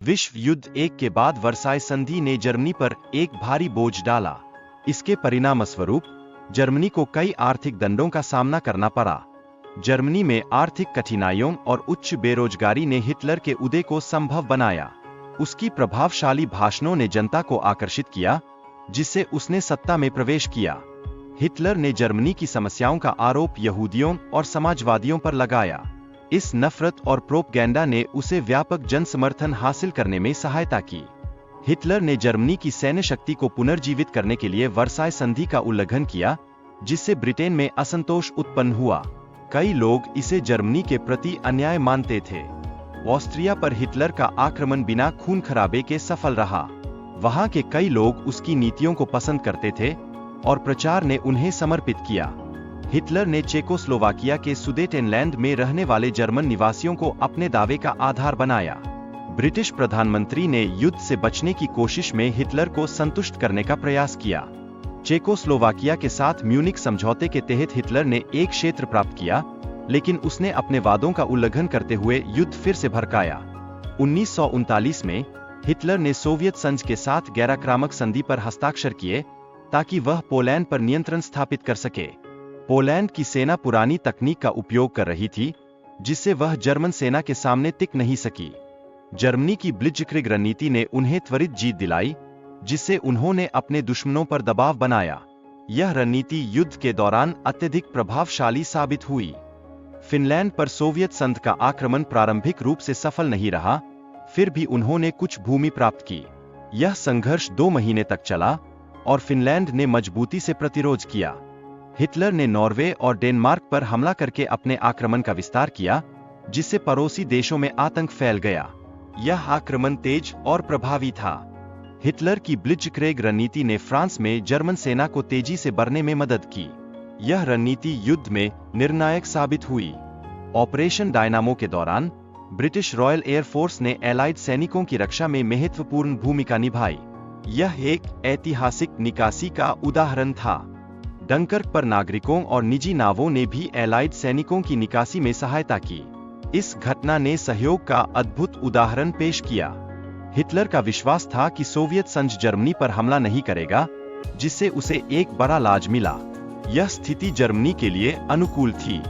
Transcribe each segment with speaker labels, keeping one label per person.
Speaker 1: विश्व युद्ध एक के बाद वर्साय संधि ने जर्मनी पर एक भारी बोझ डाला। इसके परिणामस्वरूप जर्मनी को कई आर्थिक दंडों का सामना करना पड़ा। जर्मनी में आर्थिक कठिनाइयों और उच्च बेरोजगारी ने हिटलर के उदय को संभव बनाया। उसकी प्रभावशाली भाषणों ने जनता को आकर्षित किया, जिससे उसने सत्ता में प्रवेश किया। हिटलर ने जर्मनी की समस्याओं का आरोप यहूदियों और समाजवादियों पर लगाया। इस नफरत और प्रोपगेंडा ने उसे व्यापक जनसमर्थन हासिल करने में सहायता की। हिटलर ने जर्मनी की सैन्य शक्ति को पुनर्जीवित करने के लिए वर्साय संधि का उल्लंघन किया, जिससे ब्रिटेन में असंतोष उत्पन्न हुआ। कई लोग इसे जर्मनी के प्रति अन्याय मानते थे। ऑस्ट्रिया पर हिटलर का आक्रमण बिना खून खराबे के सफल रहा। वहां के कई लोग उसकी नीतियों को पसंद करते थे और प्रचार ने उन्हें समर्पित किया। हिटलर ने चेकोस्लोवाकिया के सुडेटेनलैंड में रहने वाले जर्मन निवासियों को अपने दावे का आधार बनाया। ब्रिटिश प्रधानमंत्री ने युद्ध से बचने की कोशिश में हिटलर को संतुष्ट करने का प्रयास किया। चेकोस्लोवाकिया के साथ म्यूनिक समझौते के तहत हिटलर ने एक क्षेत्र प्राप्त किया, लेकिन उसने अपने वादों का उल्लंघन करते हुए युद्ध फिर से भड़काया। 1939 में हिटलर ने सोवियत संघ के साथ गैराक्रामक संधि पर हस्ताक्षर किए, ताकि वह पोलैंड पर नियंत्रण स्थापित कर सके। पोलैंड की सेना पुरानी तकनीक का उपयोग कर रही थी, जिससे वह जर्मन सेना के सामने टिक नहीं सकी। जर्मनी की ब्लिट्जक्रिग रणनीति ने उन्हें त्वरित जीत दिलाई, जिससे उन्होंने अपने दुश्मनों पर दबाव बनाया। यह रणनीति युद्ध के दौरान अत्यधिक प्रभावशाली साबित हुई। फिनलैंड पर सोवियत संघ का आक्रमण प्रारंभिक रूप से सफल नहीं रहा, फिर भी उन्होंने कुछ भूमि प्राप्त की। यह संघर्ष 2 महीने तक चला और फिनलैंड ने मजबूती से प्रतिरोध किया। हिटलर ने नॉर्वे और डेनमार्क पर हमला करके अपने आक्रमण का विस्तार किया, जिससे पड़ोसी देशों में आतंक फैल गया। यह आक्रमण तेज और प्रभावी था। हिटलर की ब्लिट्जक्रेग रणनीति ने फ्रांस में जर्मन सेना को तेजी से बढ़ने में मदद की। यह रणनीति युद्ध में निर्णायक साबित हुई। ऑपरेशन डायनामो के दौरान ब्रिटिश रॉयल एयर फोर्स ने एलाइड सैनिकों की रक्षा में महत्वपूर्ण भूमिका निभाई। यह एक ऐतिहासिक निकासी का उदाहरण था। डंकर्क पर नागरिकों और निजी नावों ने भी एलाइड सैनिकों की निकासी में सहायता की। इस घटना ने सहयोग का अद्भुत उदाहरण पेश किया। हिटलर का विश्वास था कि सोवियत संघ जर्मनी पर हमला नहीं करेगा, जिससे उसे एक बड़ा लाभ मिला। यह स्थिति जर्मनी के लिए अनुकूल थी।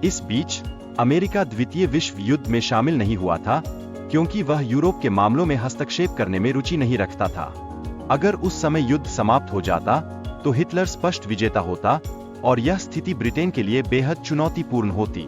Speaker 1: इस बीच अमेरिका द्वितीय विश्व युद्ध में शामिल नहीं हुआ था, क्योंकि वह यूरोप के मामलों में हस्तक्षेप करने में रुचि नहीं रखता था। अगर उस समय युद्ध समाप्त हो जाता, तो हिटलर स्पष्ट विजेता होता और यह स्थिति ब्रिटेन के लिए बेहद चुनौतीपूर्ण होती।